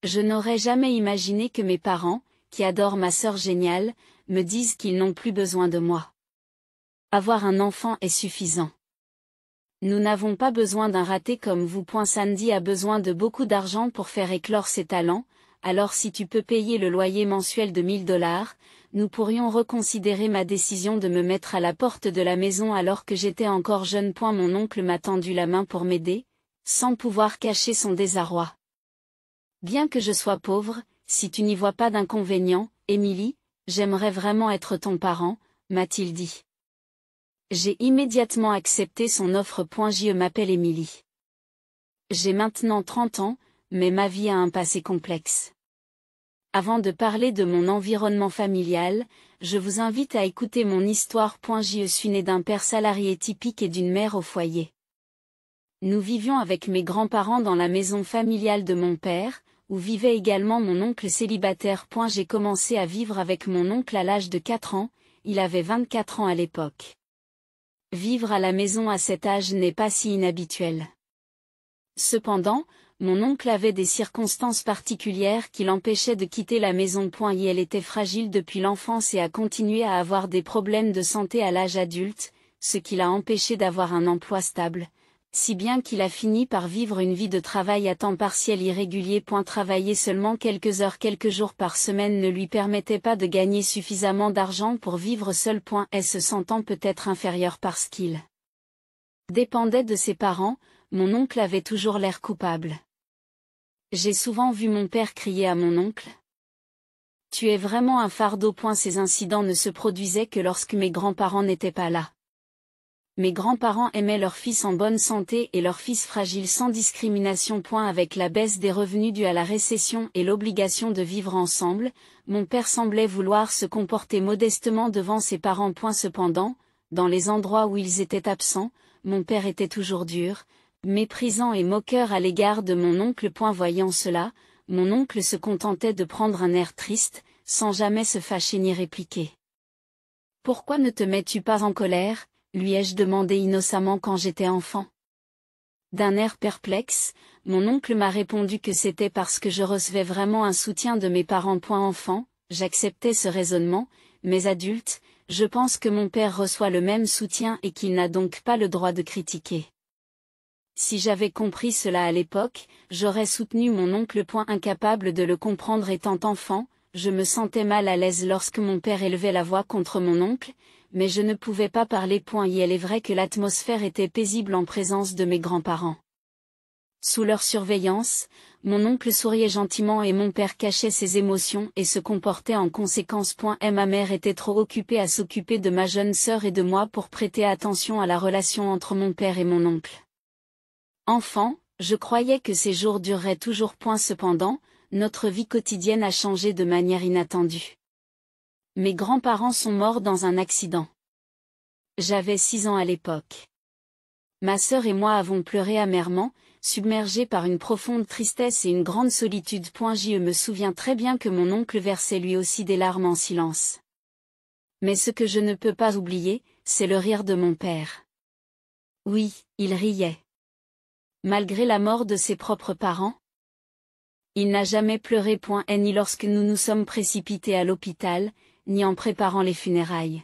Je n'aurais jamais imaginé que mes parents, qui adorent ma sœur géniale, me disent qu'ils n'ont plus besoin de moi. Avoir un enfant est suffisant. Nous n'avons pas besoin d'un raté comme vous. Sandy a besoin de beaucoup d'argent pour faire éclore ses talents, alors si tu peux payer le loyer mensuel de $1000, nous pourrions reconsidérer ma décision de me mettre à la porte de la maison alors que j'étais encore jeune. Mon oncle m'a tendu la main pour m'aider, sans pouvoir cacher son désarroi. Bien que je sois pauvre, si tu n'y vois pas d'inconvénient, Émilie, j'aimerais vraiment être ton parent, m'a-t-il dit. J'ai immédiatement accepté son offre. Je m'appelle Émilie. J'ai maintenant 30 ans, mais ma vie a un passé complexe. Avant de parler de mon environnement familial, je vous invite à écouter mon histoire. Je suis née d'un père salarié typique et d'une mère au foyer. Nous vivions avec mes grands-parents dans la maison familiale de mon père, où vivait également mon oncle célibataire. J'ai commencé à vivre avec mon oncle à l'âge de 4 ans, il avait 24 ans à l'époque. Vivre à la maison à cet âge n'est pas si inhabituel. Cependant, mon oncle avait des circonstances particulières qui l'empêchaient de quitter la maison. Elle était fragile depuis l'enfance et a continué à avoir des problèmes de santé à l'âge adulte, ce qui l'a empêché d'avoir un emploi stable, si bien qu'il a fini par vivre une vie de travail à temps partiel irrégulier. Travailler seulement quelques heures quelques jours par semaine ne lui permettait pas de gagner suffisamment d'argent pour vivre seul. Se sentant peut-être inférieur parce qu'il dépendait de ses parents, mon oncle avait toujours l'air coupable. J'ai souvent vu mon père crier à mon oncle. Tu es vraiment un fardeau. Ces incidents ne se produisaient que lorsque mes grands-parents n'étaient pas là. Mes grands-parents aimaient leur fils en bonne santé et leur fils fragile sans discrimination. Avec la baisse des revenus due à la récession et l'obligation de vivre ensemble, mon père semblait vouloir se comporter modestement devant ses parents. Cependant, dans les endroits où ils étaient absents, mon père était toujours dur, méprisant et moqueur à l'égard de mon oncle. Voyant cela, mon oncle se contentait de prendre un air triste, sans jamais se fâcher ni répliquer. Pourquoi ne te mets-tu pas en colère ? Lui ai-je demandé innocemment quand j'étais enfant. D'un air perplexe, mon oncle m'a répondu que c'était parce que je recevais vraiment un soutien de mes parents. Enfant, j'acceptais ce raisonnement, mais adulte, je pense que mon père reçoit le même soutien et qu'il n'a donc pas le droit de critiquer. Si j'avais compris cela à l'époque, j'aurais soutenu mon oncle. Incapable de le comprendre étant enfant, je me sentais mal à l'aise lorsque mon père élevait la voix contre mon oncle, mais je ne pouvais pas parler. Il est vrai que l'atmosphère était paisible en présence de mes grands-parents. Sous leur surveillance, mon oncle souriait gentiment et mon père cachait ses émotions et se comportait en conséquence. Ma mère était trop occupée à s'occuper de ma jeune sœur et de moi pour prêter attention à la relation entre mon père et mon oncle. Enfant, je croyais que ces jours dureraient toujours. Cependant, notre vie quotidienne a changé de manière inattendue. Mes grands-parents sont morts dans un accident. J'avais 6 ans à l'époque. Ma sœur et moi avons pleuré amèrement, submergés par une profonde tristesse et une grande solitude. Je me souviens très bien que mon oncle versait lui aussi des larmes en silence. Mais ce que je ne peux pas oublier, c'est le rire de mon père. Oui, il riait. Malgré la mort de ses propres parents, il n'a jamais pleuré. Ni lorsque nous nous sommes précipités à l'hôpital, ni en préparant les funérailles.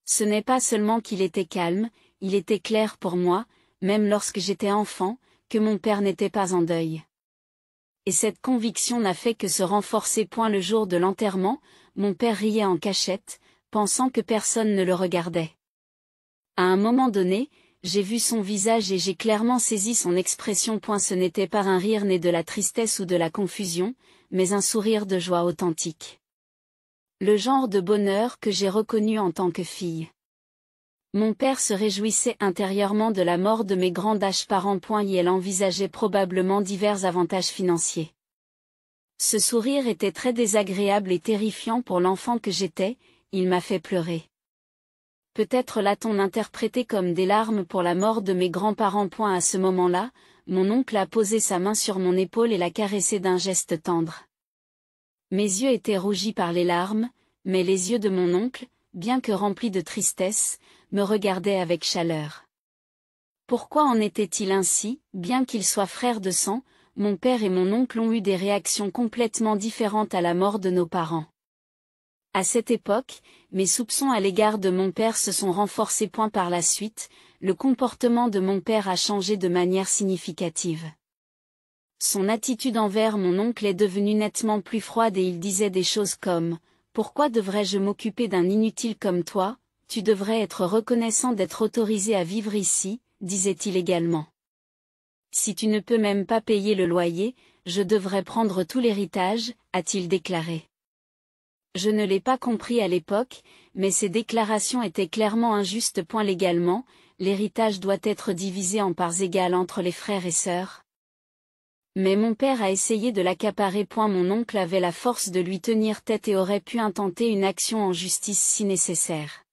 Ce n'est pas seulement qu'il était calme, il était clair pour moi, même lorsque j'étais enfant, que mon père n'était pas en deuil. Et cette conviction n'a fait que se renforcer. Le jour de l'enterrement, mon père riait en cachette, pensant que personne ne le regardait. À un moment donné, j'ai vu son visage et j'ai clairement saisi son expression. Ce n'était pas un rire né de la tristesse ou de la confusion, mais un sourire de joie authentique. Le genre de bonheur que j'ai reconnu en tant que fille. Mon père se réjouissait intérieurement de la mort de mes grands-parents. Et elle envisageait probablement divers avantages financiers. Ce sourire était très désagréable et terrifiant pour l'enfant que j'étais, il m'a fait pleurer. Peut-être l'a-t-on interprété comme des larmes pour la mort de mes grands-parents. À ce moment-là, mon oncle a posé sa main sur mon épaule et l'a caressé d'un geste tendre. Mes yeux étaient rougis par les larmes, mais les yeux de mon oncle, bien que remplis de tristesse, me regardaient avec chaleur. Pourquoi en était-il ainsi? Bien qu'il soit frère de sang, mon père et mon oncle ont eu des réactions complètement différentes à la mort de nos parents. À cette époque, mes soupçons à l'égard de mon père se sont renforcés. Par la suite, le comportement de mon père a changé de manière significative. Son attitude envers mon oncle est devenue nettement plus froide et il disait des choses comme « Pourquoi devrais-je m'occuper d'un inutile comme toi ? Tu devrais être reconnaissant d'être autorisé à vivre ici », disait-il également. « Si tu ne peux même pas payer le loyer, je devrais prendre tout l'héritage », a-t-il déclaré. Je ne l'ai pas compris à l'époque, mais ces déclarations étaient clairement injustes. Légalement, l'héritage doit être divisé en parts égales entre les frères et sœurs. Mais mon père a essayé de l'accaparer. Mon oncle avait la force de lui tenir tête et aurait pu intenter une action en justice si nécessaire.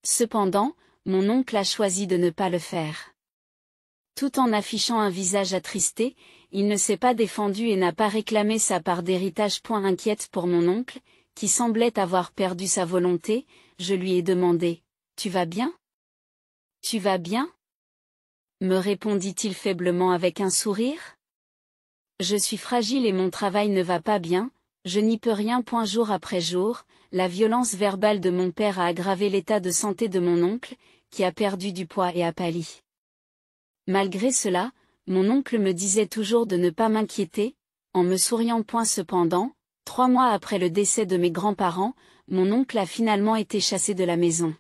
Cependant, mon oncle a choisi de ne pas le faire. Tout en affichant un visage attristé, il ne s'est pas défendu et n'a pas réclamé sa part d'héritage. Inquiète pour mon oncle, qui semblait avoir perdu sa volonté, je lui ai demandé « Tu vas bien ? Tu vas bien ?» me répondit-il faiblement avec un sourire. « Je suis fragile et mon travail ne va pas bien, je n'y peux rien. » Jour après jour, la violence verbale de mon père a aggravé l'état de santé de mon oncle, qui a perdu du poids et a pâli. Malgré cela, mon oncle me disait toujours de ne pas m'inquiéter, en me souriant. Cependant, 3 mois après le décès de mes grands-parents, mon oncle a finalement été chassé de la maison.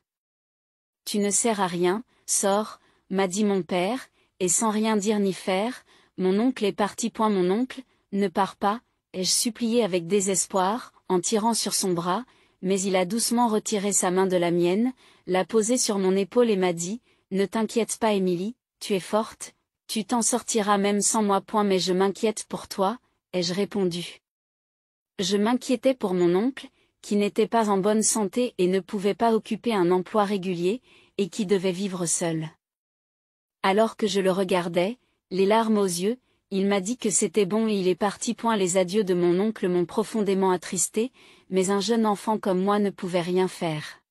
« Tu ne sers à rien, sors », m'a dit mon père, et sans rien dire ni faire, mon oncle est parti. Mon oncle, ne pars pas, ai-je supplié avec désespoir, en tirant sur son bras, mais il a doucement retiré sa main de la mienne, l'a posée sur mon épaule et m'a dit « Ne t'inquiète pas Émilie, tu es forte, tu t'en sortiras même sans moi. Mais je m'inquiète pour toi », ai-je répondu. Je m'inquiétais pour mon oncle, qui n'était pas en bonne santé et ne pouvait pas occuper un emploi régulier, et qui devait vivre seul. Alors que je le regardais, les larmes aux yeux, il m'a dit que c'était bon et il est parti. Les adieux de mon oncle m'ont profondément attristé, mais un jeune enfant comme moi ne pouvait rien faire.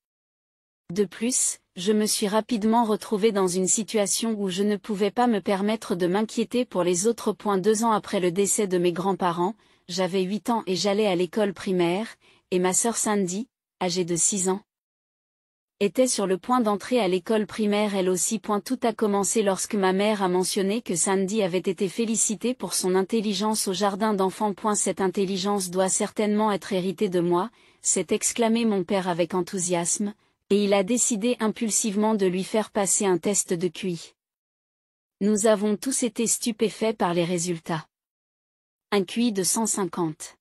De plus, je me suis rapidement retrouvé dans une situation où je ne pouvais pas me permettre de m'inquiéter pour les autres. 2 ans après le décès de mes grands-parents, j'avais 8 ans et j'allais à l'école primaire, et ma sœur Sandy, âgée de 6 ans, était sur le point d'entrer à l'école primaire elle aussi. Tout a commencé lorsque ma mère a mentionné que Sandy avait été félicitée pour son intelligence au jardin d'enfants. Cette intelligence doit certainement être héritée de moi, s'est exclamé mon père avec enthousiasme, et il a décidé impulsivement de lui faire passer un test de QI. Nous avons tous été stupéfaits par les résultats. Un QI de 150.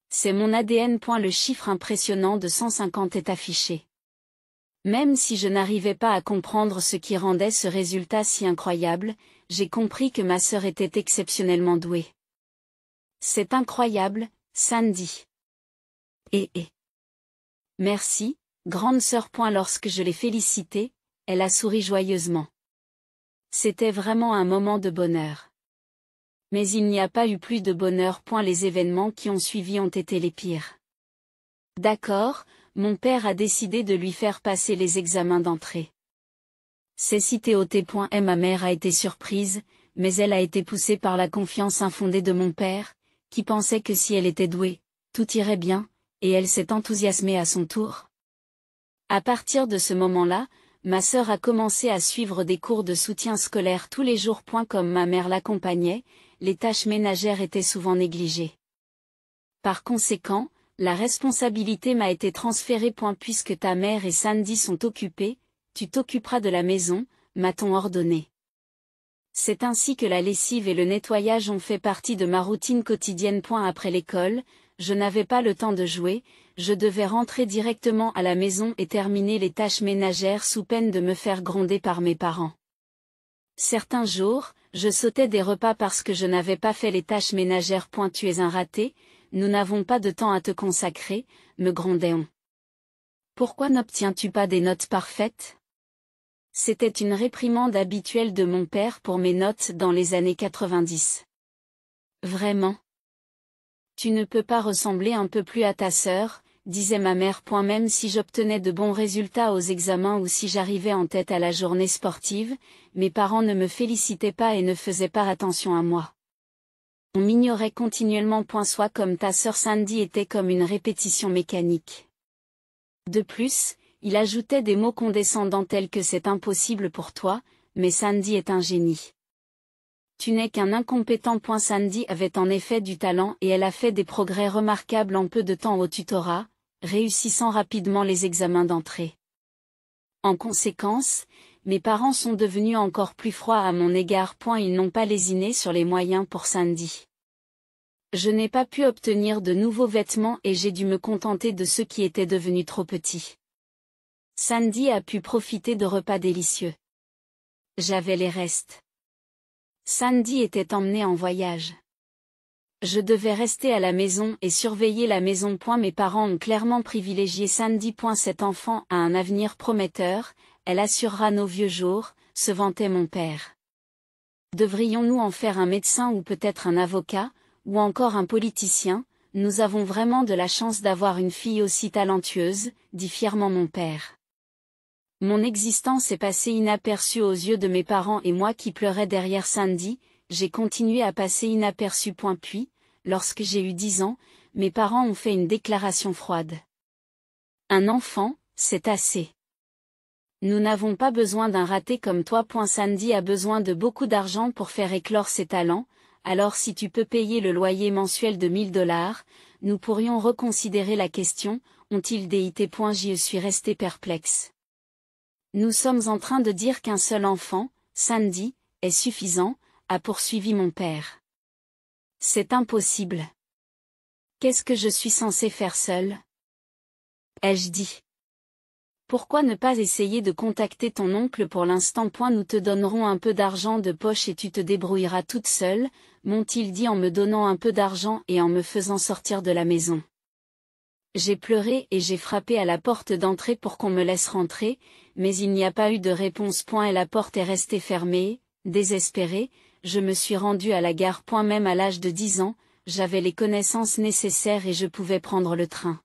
C'est mon ADN. Le chiffre impressionnant de 150 est affiché. Même si je n'arrivais pas à comprendre ce qui rendait ce résultat si incroyable, j'ai compris que ma sœur était exceptionnellement douée. C'est incroyable, Sandy. Merci, grande sœur. Lorsque je l'ai félicitée, elle a souri joyeusement. C'était vraiment un moment de bonheur. Mais il n'y a pas eu plus de bonheur. Les événements qui ont suivi ont été les pires. D'accord, mon père a décidé de lui faire passer les examens d'entrée. C'est cité au T. Ma mère a été surprise, mais elle a été poussée par la confiance infondée de mon père, qui pensait que si elle était douée, tout irait bien, et elle s'est enthousiasmée à son tour. À partir de ce moment-là, ma sœur a commencé à suivre des cours de soutien scolaire tous les jours. Comme ma mère l'accompagnait, les tâches ménagères étaient souvent négligées. Par conséquent, la responsabilité m'a été transférée. Puisque ta mère et Sandy sont occupées, tu t'occuperas de la maison, m'a-t-on ordonné. C'est ainsi que la lessive et le nettoyage ont fait partie de ma routine quotidienne. Après l'école, je n'avais pas le temps de jouer, je devais rentrer directement à la maison et terminer les tâches ménagères sous peine de me faire gronder par mes parents. Certains jours, je sautais des repas parce que je n'avais pas fait les tâches ménagères. Tu es un raté, nous n'avons pas de temps à te consacrer, me grondait-on. Pourquoi n'obtiens-tu pas des notes parfaites ? C'était une réprimande habituelle de mon père pour mes notes dans les années 90. Vraiment ? Tu ne peux pas ressembler un peu plus à ta sœur, disait ma mère. Même si j'obtenais de bons résultats aux examens ou si j'arrivais en tête à la journée sportive, mes parents ne me félicitaient pas et ne faisaient pas attention à moi. On m'ignorait continuellement. Soit comme ta sœur Sandy était comme une répétition mécanique. De plus, il ajoutait des mots condescendants tels que c'est impossible pour toi, mais Sandy est un génie. Tu n'es qu'un incompétent. Sandy avait en effet du talent et elle a fait des progrès remarquables en peu de temps au tutorat, réussissant rapidement les examens d'entrée. En conséquence, mes parents sont devenus encore plus froids à mon égard. Ils n'ont pas lésiné sur les moyens pour Sandy. Je n'ai pas pu obtenir de nouveaux vêtements et j'ai dû me contenter de ceux qui étaient devenus trop petits. Sandy a pu profiter de repas délicieux. J'avais les restes. Sandy était emmenée en voyage. Je devais rester à la maison et surveiller la maison. Mes parents ont clairement privilégié Sandy. Cet enfant a un avenir prometteur, elle assurera nos vieux jours, se vantait mon père. Devrions-nous en faire un médecin ou peut-être un avocat, ou encore un politicien? Nous avons vraiment de la chance d'avoir une fille aussi talentueuse, dit fièrement mon père. Mon existence est passée inaperçue aux yeux de mes parents et moi qui pleurais derrière Sandy, j'ai continué à passer inaperçue. Puis, lorsque j'ai eu 10 ans, mes parents ont fait une déclaration froide. Un enfant, c'est assez. Nous n'avons pas besoin d'un raté comme toi. Sandy a besoin de beaucoup d'argent pour faire éclore ses talents, alors si tu peux payer le loyer mensuel de $1000, nous pourrions reconsidérer la question, ont-ils dit. Je suis resté perplexe. Nous sommes en train de dire qu'un seul enfant, Sandy, est suffisant, a poursuivi mon père. C'est impossible. Qu'est-ce que je suis censé faire seul? Ai-je dit. Pourquoi ne pas essayer de contacter ton oncle pour l'instant? Nous te donnerons un peu d'argent de poche et tu te débrouilleras toute seule, m'ont-ils dit en me donnant un peu d'argent et en me faisant sortir de la maison. J'ai pleuré et j'ai frappé à la porte d'entrée pour qu'on me laisse rentrer, mais il n'y a pas eu de réponse. Et la porte est restée fermée. Désespérée, je me suis rendue à la gare. Même à l'âge de 10 ans, j'avais les connaissances nécessaires et je pouvais prendre le train.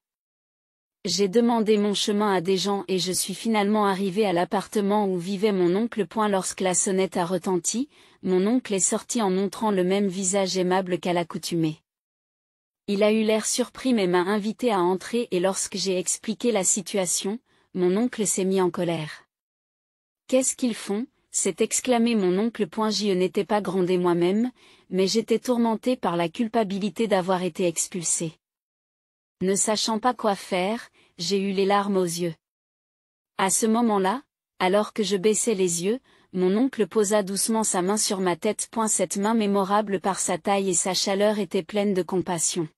J'ai demandé mon chemin à des gens et je suis finalement arrivée à l'appartement où vivait mon oncle. Lorsque la sonnette a retenti, mon oncle est sorti en montrant le même visage aimable qu'à l'accoutumée. Il a eu l'air surpris mais m'a invité à entrer et lorsque j'ai expliqué la situation, mon oncle s'est mis en colère. Qu'est-ce qu'ils font? S'est exclamé mon oncle. Je n'étais pas grondé moi-même, mais j'étais tourmenté par la culpabilité d'avoir été expulsé. Ne sachant pas quoi faire, j'ai eu les larmes aux yeux. À ce moment-là, alors que je baissais les yeux, mon oncle posa doucement sa main sur ma tête. Cette main mémorable par sa taille et sa chaleur était pleine de compassion.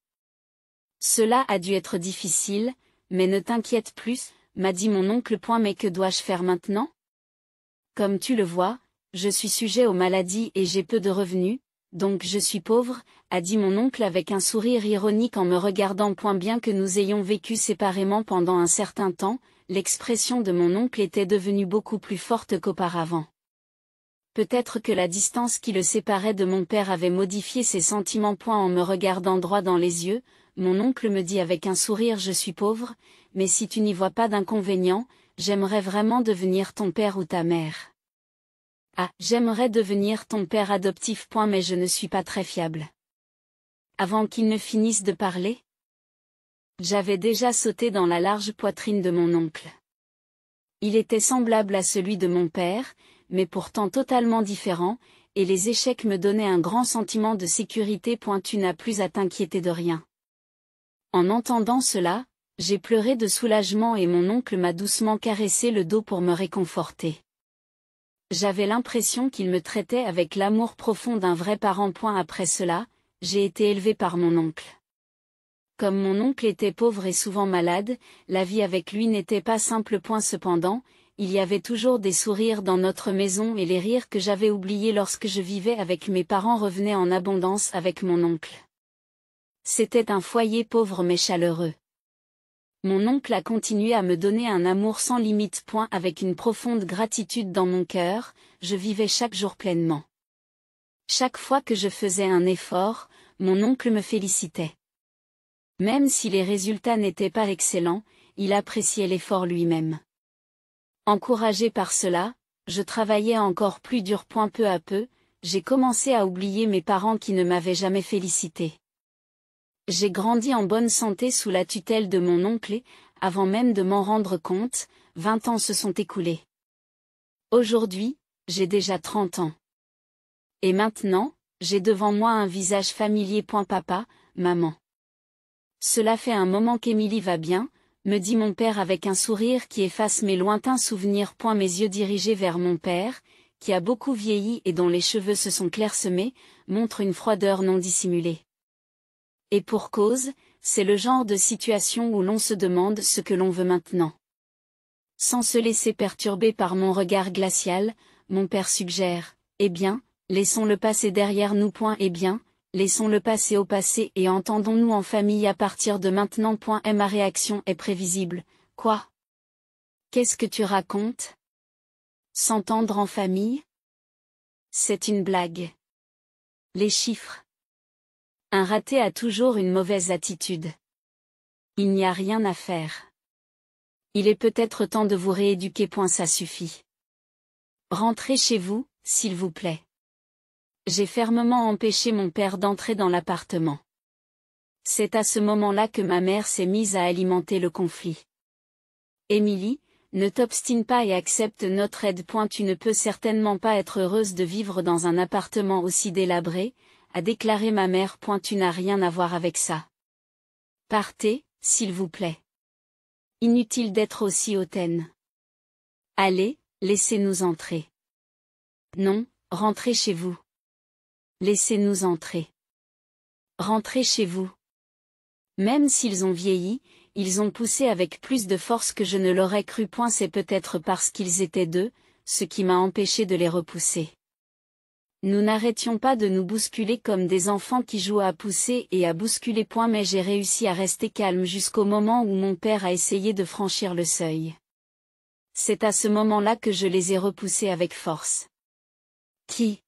Cela a dû être difficile, mais ne t'inquiète plus, m'a dit mon oncle. Mais que dois-je faire maintenant? Comme tu le vois, je suis sujet aux maladies et j'ai peu de revenus, donc je suis pauvre, a dit mon oncle avec un sourire ironique en me regardant. Bien que nous ayons vécu séparément pendant un certain temps, l'expression de mon oncle était devenue beaucoup plus forte qu'auparavant. Peut-être que la distance qui le séparait de mon père avait modifié ses sentiments. En me regardant droit dans les yeux, mon oncle me dit avec un sourire: je suis pauvre, mais si tu n'y vois pas d'inconvénient, j'aimerais vraiment devenir ton père ou ta mère. Ah, j'aimerais devenir ton père adoptif. Mais je ne suis pas très fiable. Avant qu'il ne finisse de parler, j'avais déjà sauté dans la large poitrine de mon oncle. Il était semblable à celui de mon père, mais pourtant totalement différent, et les échecs me donnaient un grand sentiment de sécurité. Tu n'as plus à t'inquiéter de rien. En entendant cela, j'ai pleuré de soulagement et mon oncle m'a doucement caressé le dos pour me réconforter. J'avais l'impression qu'il me traitait avec l'amour profond d'un vrai parent. Après cela, j'ai été élevée par mon oncle. Comme mon oncle était pauvre et souvent malade, la vie avec lui n'était pas simple. Cependant, il y avait toujours des sourires dans notre maison et les rires que j'avais oubliés lorsque je vivais avec mes parents revenaient en abondance avec mon oncle. C'était un foyer pauvre mais chaleureux. Mon oncle a continué à me donner un amour sans limite. Avec une profonde gratitude dans mon cœur, je vivais chaque jour pleinement. Chaque fois que je faisais un effort, mon oncle me félicitait. Même si les résultats n'étaient pas excellents, il appréciait l'effort lui-même. Encouragé par cela, je travaillais encore plus dur. Peu à peu, j'ai commencé à oublier mes parents qui ne m'avaient jamais félicité. J'ai grandi en bonne santé sous la tutelle de mon oncle et, avant même de m'en rendre compte, 20 ans se sont écoulés. Aujourd'hui, j'ai déjà 30 ans. Et maintenant, j'ai devant moi un visage familier. Papa, maman. Cela fait un moment qu'Émilie va bien, me dit mon père avec un sourire qui efface mes lointains souvenirs. Mes yeux dirigés vers mon père, qui a beaucoup vieilli et dont les cheveux se sont clairsemés, montrent une froideur non dissimulée. Et pour cause, c'est le genre de situation où l'on se demande ce que l'on veut maintenant. Sans se laisser perturber par mon regard glacial, mon père suggère, eh bien, laissons le passé derrière nous. Eh bien, laissons le passé au passé et entendons-nous en famille à partir de maintenant. Et ma réaction est prévisible. Quoi? Qu'est-ce que tu racontes? S'entendre en famille? C'est une blague. Les chiffres. Un raté a toujours une mauvaise attitude. Il n'y a rien à faire. Il est peut-être temps de vous rééduquer. Ça suffit. Rentrez chez vous, s'il vous plaît. J'ai fermement empêché mon père d'entrer dans l'appartement. C'est à ce moment-là que ma mère s'est mise à alimenter le conflit. Émilie, ne t'obstine pas et accepte notre aide. Tu ne peux certainement pas être heureuse de vivre dans un appartement aussi délabré, a déclaré ma mère. Tu n'as rien à voir avec ça. Partez, s'il vous plaît. Inutile d'être aussi hautaine. Allez, laissez-nous entrer. Non, rentrez chez vous. Laissez-nous entrer. Rentrez chez vous. Même s'ils ont vieilli, ils ont poussé avec plus de force que je ne l'aurais cru. C'est peut-être parce qu'ils étaient deux, ce qui m'a empêché de les repousser. Nous n'arrêtions pas de nous bousculer comme des enfants qui jouent à pousser et à bousculer. Mais j'ai réussi à rester calme jusqu'au moment où mon père a essayé de franchir le seuil. C'est à ce moment-là que je les ai repoussés avec force. Qui?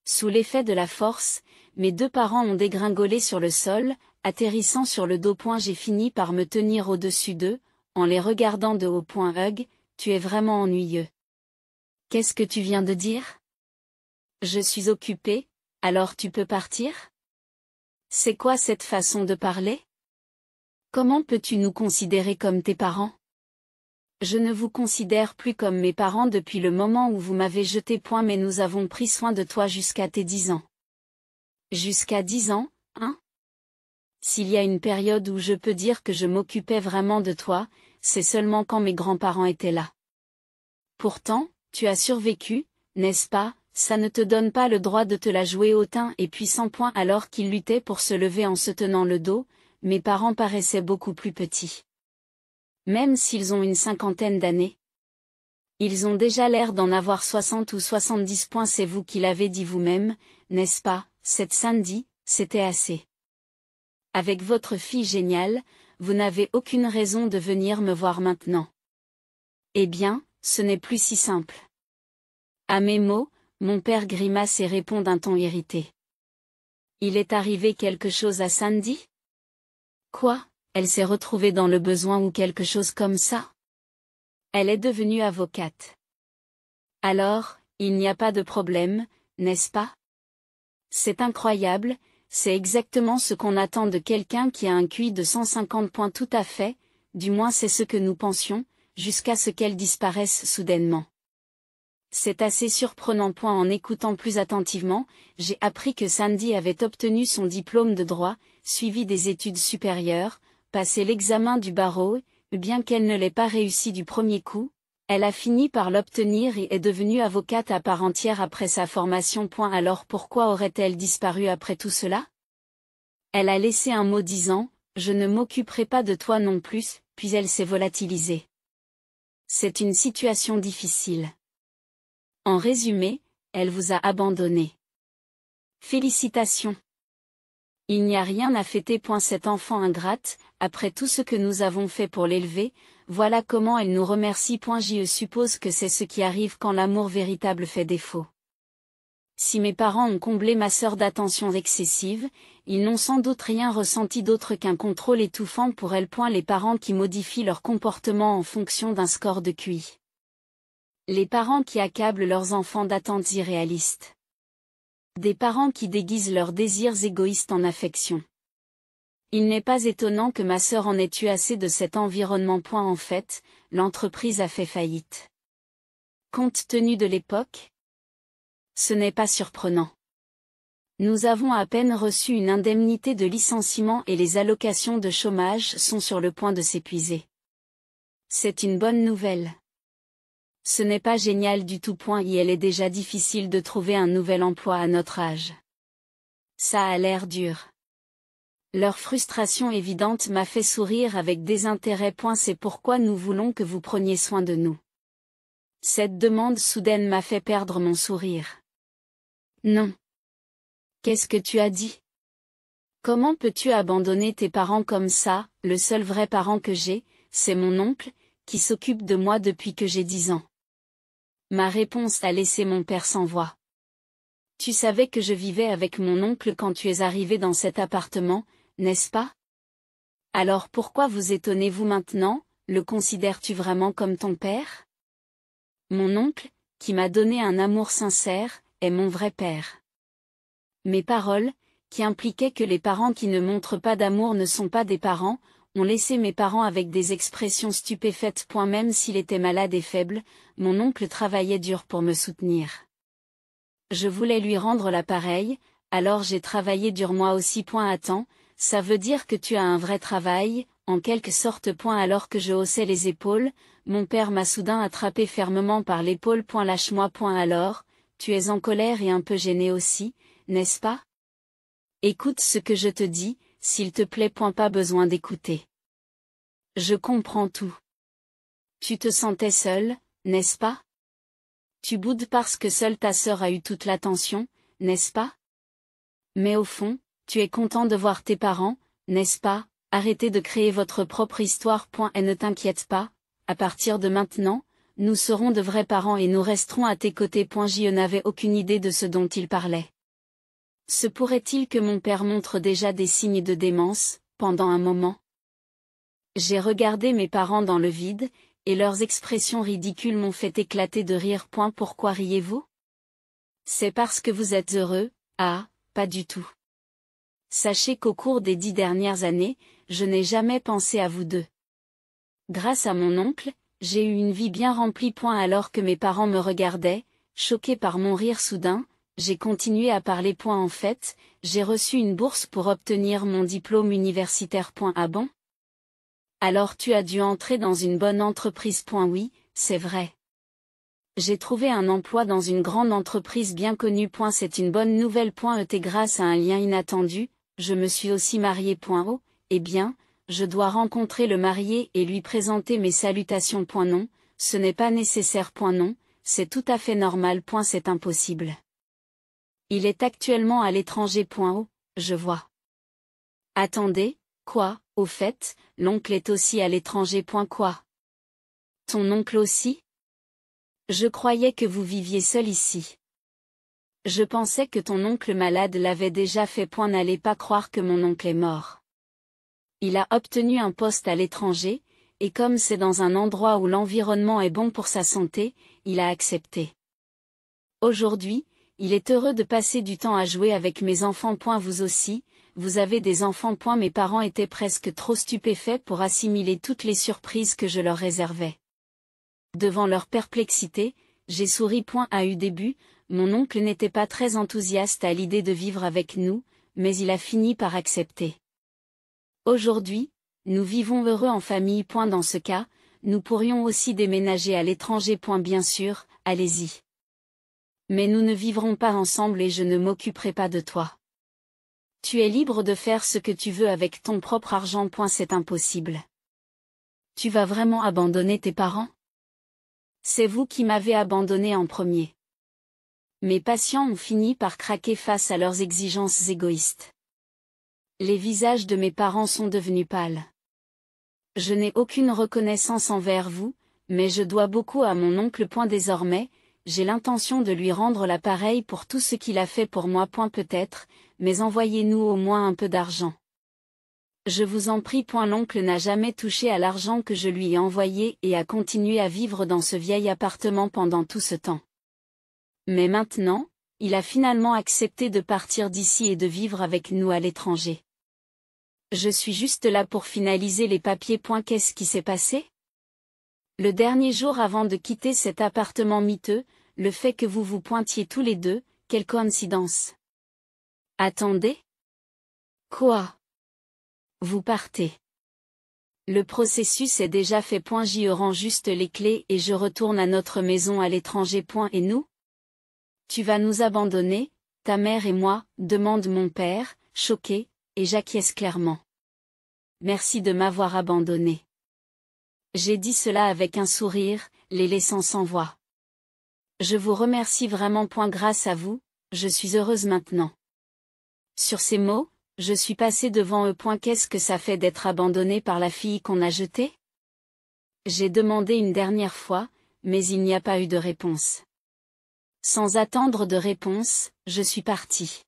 Sous l'effet de la force, mes deux parents ont dégringolé sur le sol, atterrissant sur le dos. J'ai fini par me tenir au-dessus d'eux, en les regardant de haut. Hug, tu es vraiment ennuyeux. Qu'est-ce que tu viens de dire? Je suis occupée, alors tu peux partir? C'est quoi cette façon de parler? Comment peux-tu nous considérer comme tes parents? Je ne vous considère plus comme mes parents depuis le moment où vous m'avez jeté. Mais nous avons pris soin de toi jusqu'à tes 10 ans. Jusqu'à 10 ans, hein? S'il y a une période où je peux dire que je m'occupais vraiment de toi, c'est seulement quand mes grands-parents étaient là. Pourtant, tu as survécu, n'est-ce pas? Ça ne te donne pas le droit de te la jouer hautain et puissant. Alors qu'ils luttaient pour se lever en se tenant le dos, mes parents paraissaient beaucoup plus petits. Même s'ils ont une cinquantaine d'années. Ils ont déjà l'air d'en avoir 60 ou 70. C'est vous qui l'avez dit vous-même, n'est-ce pas, cette Sandy, c'était assez. Avec votre fille géniale, vous n'avez aucune raison de venir me voir maintenant. Eh bien, ce n'est plus si simple. À mes mots, mon père grimace et répond d'un ton irrité. Il est arrivé quelque chose à Sandy? Quoi? Elle s'est retrouvée dans le besoin ou quelque chose comme ça? Elle est devenue avocate. Alors, il n'y a pas de problème, n'est-ce pas? C'est incroyable, c'est exactement ce qu'on attend de quelqu'un qui a un QI de 150 points. Tout à fait, du moins c'est ce que nous pensions, jusqu'à ce qu'elle disparaisse soudainement. C'est assez surprenant. En écoutant plus attentivement, j'ai appris que Sandy avait obtenu son diplôme de droit, suivi des études supérieures, passé l'examen du barreau, bien qu'elle ne l'ait pas réussi du premier coup, elle a fini par l'obtenir et est devenue avocate à part entière après sa formation. Alors pourquoi aurait-elle disparu après tout cela? Elle a laissé un mot disant « Je ne m'occuperai pas de toi non plus », puis elle s'est volatilisée. C'est une situation difficile. En résumé, elle vous a abandonné. Félicitations. Il n'y a rien à fêter. Cette enfant ingrate, après tout ce que nous avons fait pour l'élever, voilà comment elle nous remercie. Je suppose que c'est ce qui arrive quand l'amour véritable fait défaut. Si mes parents ont comblé ma sœur d'attention excessive, ils n'ont sans doute rien ressenti d'autre qu'un contrôle étouffant pour elle. Les parents qui modifient leur comportement en fonction d'un score de QI. Les parents qui accablent leurs enfants d'attentes irréalistes. Des parents qui déguisent leurs désirs égoïstes en affection. Il n'est pas étonnant que ma sœur en ait eu assez de cet environnement. En fait, l'entreprise a fait faillite. Compte tenu de l'époque, ce n'est pas surprenant. Nous avons à peine reçu une indemnité de licenciement et les allocations de chômage sont sur le point de s'épuiser. C'est une bonne nouvelle. Ce n'est pas génial du tout. Il est déjà difficile de trouver un nouvel emploi à notre âge. Ça a l'air dur. Leur frustration évidente m'a fait sourire avec désintérêt. C'est pourquoi nous voulons que vous preniez soin de nous. Cette demande soudaine m'a fait perdre mon sourire. Non. Qu'est-ce que tu as dit? Comment peux-tu abandonner tes parents comme ça? Le seul vrai parent que j'ai, c'est mon oncle, qui s'occupe de moi depuis que j'ai 10 ans. Ma réponse a laissé mon père sans voix. Tu savais que je vivais avec mon oncle quand tu es arrivé dans cet appartement, n'est-ce pas? Alors pourquoi vous étonnez-vous maintenant? Le considères-tu vraiment comme ton père? Mon oncle, qui m'a donné un amour sincère, est mon vrai père. Mes paroles, qui impliquaient que les parents qui ne montrent pas d'amour ne sont pas des parents, ont laissé mes parents avec des expressions stupéfaites. Même s'il était malade et faible, mon oncle travaillait dur pour me soutenir. Je voulais lui rendre l'appareil, alors j'ai travaillé dur moi aussi. Attends, ça veut dire que tu as un vrai travail, en quelque sorte. Alors que je haussais les épaules, mon père m'a soudain attrapé fermement par l'épaule. Lâche-moi. Alors, tu es en colère et un peu gêné aussi, n'est-ce pas? Écoute ce que je te dis, s'il te plaît. Pas besoin d'écouter. Je comprends tout. Tu te sentais seul, n'est-ce pas? Tu boudes parce que seule ta sœur a eu toute l'attention, n'est-ce pas? Mais au fond, tu es content de voir tes parents, n'est-ce pas? Arrêtez de créer votre propre histoire. Et ne t'inquiète pas, à partir de maintenant, nous serons de vrais parents et nous resterons à tes côtés. Je n'avais aucune idée de ce dont il parlait. Se pourrait-il que mon père montre déjà des signes de démence, pendant un moment? J'ai regardé mes parents dans le vide, et leurs expressions ridicules m'ont fait éclater de rire. Pourquoi riez-vous? C'est parce que vous êtes heureux? Ah, pas du tout. Sachez qu'au cours des 10 dernières années, je n'ai jamais pensé à vous deux. Grâce à mon oncle, j'ai eu une vie bien remplie. Alors que mes parents me regardaient, choqués par mon rire soudain, j'ai continué à parler. En fait, j'ai reçu une bourse pour obtenir mon diplôme universitaire. Ah bon? Alors tu as dû entrer dans une bonne entreprise. Oui, c'est vrai. J'ai trouvé un emploi dans une grande entreprise bien connue. C'est une bonne nouvelle. Et grâce à un lien inattendu, je me suis aussi mariée. Oh, eh bien, je dois rencontrer le marié et lui présenter mes salutations. Non, ce n'est pas nécessaire. Non, c'est tout à fait normal. C'est impossible. Il est actuellement à l'étranger. Oh, je vois. Attendez, quoi, au fait, l'oncle est aussi à l'étranger. Quoi? Ton oncle aussi? Je croyais que vous viviez seul ici. Je pensais que ton oncle malade l'avait déjà fait. N'allez pas croire que mon oncle est mort. Il a obtenu un poste à l'étranger, et comme c'est dans un endroit où l'environnement est bon pour sa santé, il a accepté. Aujourd'hui, il est heureux de passer du temps à jouer avec mes enfants. Vous aussi, vous avez des enfants. Mes parents étaient presque trop stupéfaits pour assimiler toutes les surprises que je leur réservais. Devant leur perplexité, j'ai souri. À eu début, mon oncle n'était pas très enthousiaste à l'idée de vivre avec nous, mais il a fini par accepter. Aujourd'hui, nous vivons heureux en famille. Dans ce cas, nous pourrions aussi déménager à l'étranger. Bien sûr, allez-y. Mais nous ne vivrons pas ensemble et je ne m'occuperai pas de toi. Tu es libre de faire ce que tu veux avec ton propre argent. C'est impossible. Tu vas vraiment abandonner tes parents? C'est vous qui m'avez abandonné en premier. Mes patients ont fini par craquer face à leurs exigences égoïstes. Les visages de mes parents sont devenus pâles. Je n'ai aucune reconnaissance envers vous, mais je dois beaucoup à mon oncle. Désormais, j'ai l'intention de lui rendre l'appareil pour tout ce qu'il a fait pour moi. Peut-être, mais envoyez-nous au moins un peu d'argent. Je vous en prie. L'oncle n'a jamais touché à l'argent que je lui ai envoyé et a continué à vivre dans ce vieil appartement pendant tout ce temps. Mais maintenant, il a finalement accepté de partir d'ici et de vivre avec nous à l'étranger. Je suis juste là pour finaliser les papiers. Qu'est-ce qui s'est passé? Le dernier jour avant de quitter cet appartement miteux, le fait que vous vous pointiez tous les deux, quelle coïncidence. Attendez. Quoi? Vous partez. Le processus est déjà fait. J'y rends juste les clés et je retourne à notre maison à l'étranger. Et nous? Tu vas nous abandonner, ta mère et moi, demande mon père, choqué, et j'acquiesce clairement. Merci de m'avoir abandonné. J'ai dit cela avec un sourire, les laissant sans voix. Je vous remercie vraiment. Grâce à vous, je suis heureuse maintenant. Sur ces mots, je suis passée devant eux. Qu'est-ce que ça fait d'être abandonnée par la fille qu'on a jetée? J'ai demandé une dernière fois, mais il n'y a pas eu de réponse. Sans attendre de réponse, je suis partie.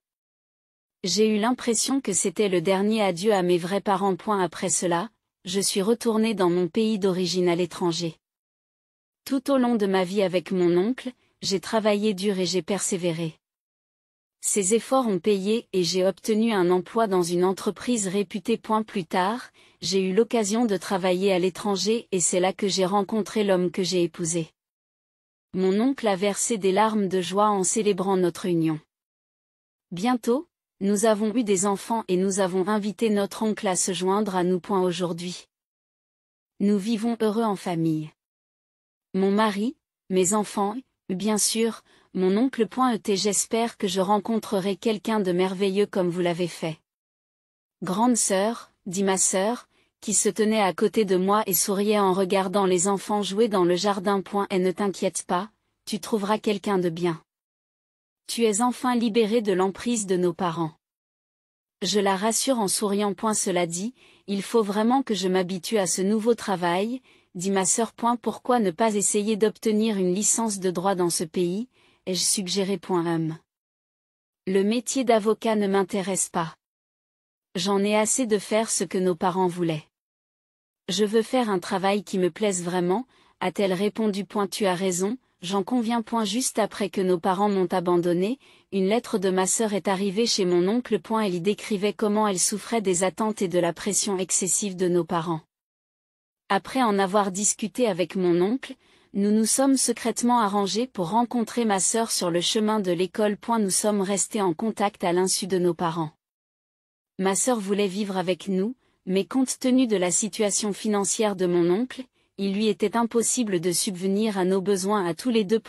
J'ai eu l'impression que c'était le dernier adieu à mes vrais parents. Après cela, je suis retournée dans mon pays d'origine à l'étranger. Tout au long de ma vie avec mon oncle, j'ai travaillé dur et j'ai persévéré. Ces efforts ont payé et j'ai obtenu un emploi dans une entreprise réputée. Plus tard, j'ai eu l'occasion de travailler à l'étranger et c'est là que j'ai rencontré l'homme que j'ai épousé. Mon oncle a versé des larmes de joie en célébrant notre union. Bientôt, nous avons eu des enfants et nous avons invité notre oncle à se joindre à nous. Aujourd'hui, nous vivons heureux en famille. Mon mari, mes enfants, bien sûr, mon oncle. J'espère que je rencontrerai quelqu'un de merveilleux comme vous l'avez fait. Grande sœur, dit ma sœur, qui se tenait à côté de moi et souriait en regardant les enfants jouer dans le jardin. Et ne t'inquiète pas, tu trouveras quelqu'un de bien. Tu es enfin libérée de l'emprise de nos parents. Je la rassure en souriant. Cela dit, il faut vraiment que je m'habitue à ce nouveau travail, dit ma sœur. Pourquoi ne pas essayer d'obtenir une licence de droit dans ce pays, ai-je suggéré. Le métier d'avocat ne m'intéresse pas. J'en ai assez de faire ce que nos parents voulaient. Je veux faire un travail qui me plaise vraiment, a-t-elle répondu. Tu as raison, j'en conviens. Juste après que nos parents m'ont abandonné, une lettre de ma sœur est arrivée chez mon oncle. Elle y décrivait comment elle souffrait des attentes et de la pression excessive de nos parents. Après en avoir discuté avec mon oncle, nous nous sommes secrètement arrangés pour rencontrer ma sœur sur le chemin de l'école. Nous sommes restés en contact à l'insu de nos parents. Ma sœur voulait vivre avec nous, mais compte tenu de la situation financière de mon oncle, il lui était impossible de subvenir à nos besoins à tous les deux.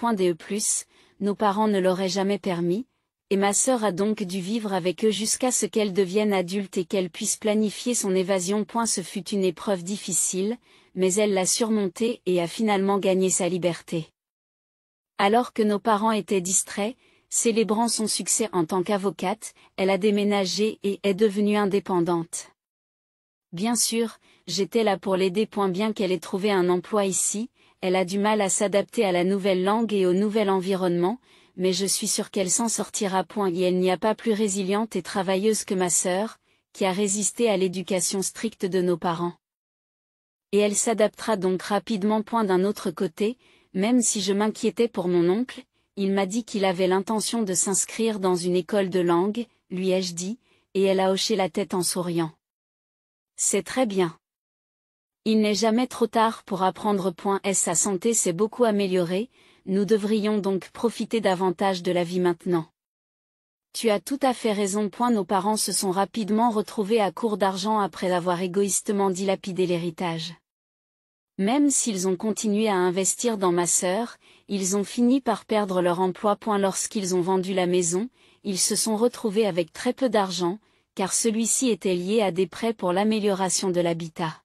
Nos parents ne l'auraient jamais permis, et ma sœur a donc dû vivre avec eux jusqu'à ce qu'elle devienne adulte et qu'elle puisse planifier son évasion. Ce fut une épreuve difficile, mais elle l'a surmontée et a finalement gagné sa liberté. Alors que nos parents étaient distraits, célébrant son succès en tant qu'avocate, elle a déménagé et est devenue indépendante. Bien sûr, j'étais là pour l'aider. Bien qu'elle ait trouvé un emploi ici, elle a du mal à s'adapter à la nouvelle langue et au nouvel environnement, mais je suis sûre qu'elle s'en sortira. Et elle n'y a pas plus résiliente et travailleuse que ma sœur, qui a résisté à l'éducation stricte de nos parents. Et elle s'adaptera donc rapidement. D'un autre côté, même si je m'inquiétais pour mon oncle, il m'a dit qu'il avait l'intention de s'inscrire dans une école de langue, lui ai-je dit, et elle a hoché la tête en souriant. C'est très bien. Il n'est jamais trop tard pour apprendre. Sa santé s'est beaucoup améliorée, nous devrions donc profiter davantage de la vie maintenant. Tu as tout à fait raison. Nos parents se sont rapidement retrouvés à court d'argent après avoir égoïstement dilapidé l'héritage. Même s'ils ont continué à investir dans ma sœur, ils ont fini par perdre leur emploi. Lorsqu'ils ont vendu la maison, ils se sont retrouvés avec très peu d'argent, car celui-ci était lié à des prêts pour l'amélioration de l'habitat.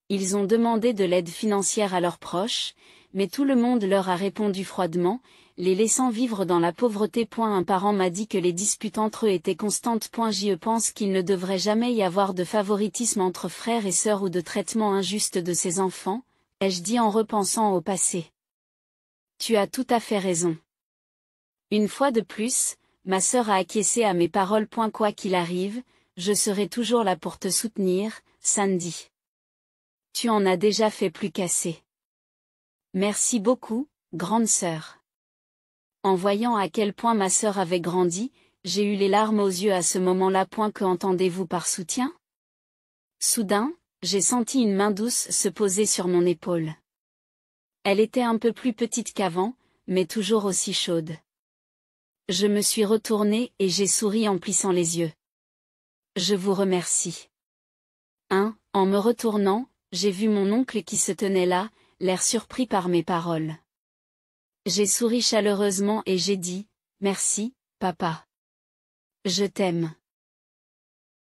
Ils ont demandé de l'aide financière à leurs proches, mais tout le monde leur a répondu froidement, les laissant vivre dans la pauvreté. Un parent m'a dit que les disputes entre eux étaient constantes. Je pense qu'il ne devrait jamais y avoir de favoritisme entre frères et sœurs ou de traitement injuste de ses enfants, ai-je dit en repensant au passé. Tu as tout à fait raison. Une fois de plus, ma sœur a acquiescé à mes paroles. Quoi qu'il arrive, je serai toujours là pour te soutenir, Sandy. Tu en as déjà fait plus qu'assez. Merci beaucoup, grande sœur. En voyant à quel point ma sœur avait grandi, j'ai eu les larmes aux yeux à ce moment-là. Que entendez-vous par soutien? Soudain, j'ai senti une main douce se poser sur mon épaule. Elle était un peu plus petite qu'avant, mais toujours aussi chaude. Je me suis retournée et j'ai souri en plissant les yeux. Je vous remercie. En me retournant, j'ai vu mon oncle qui se tenait là, l'air surpris par mes paroles. J'ai souri chaleureusement et j'ai dit, merci, papa. Je t'aime.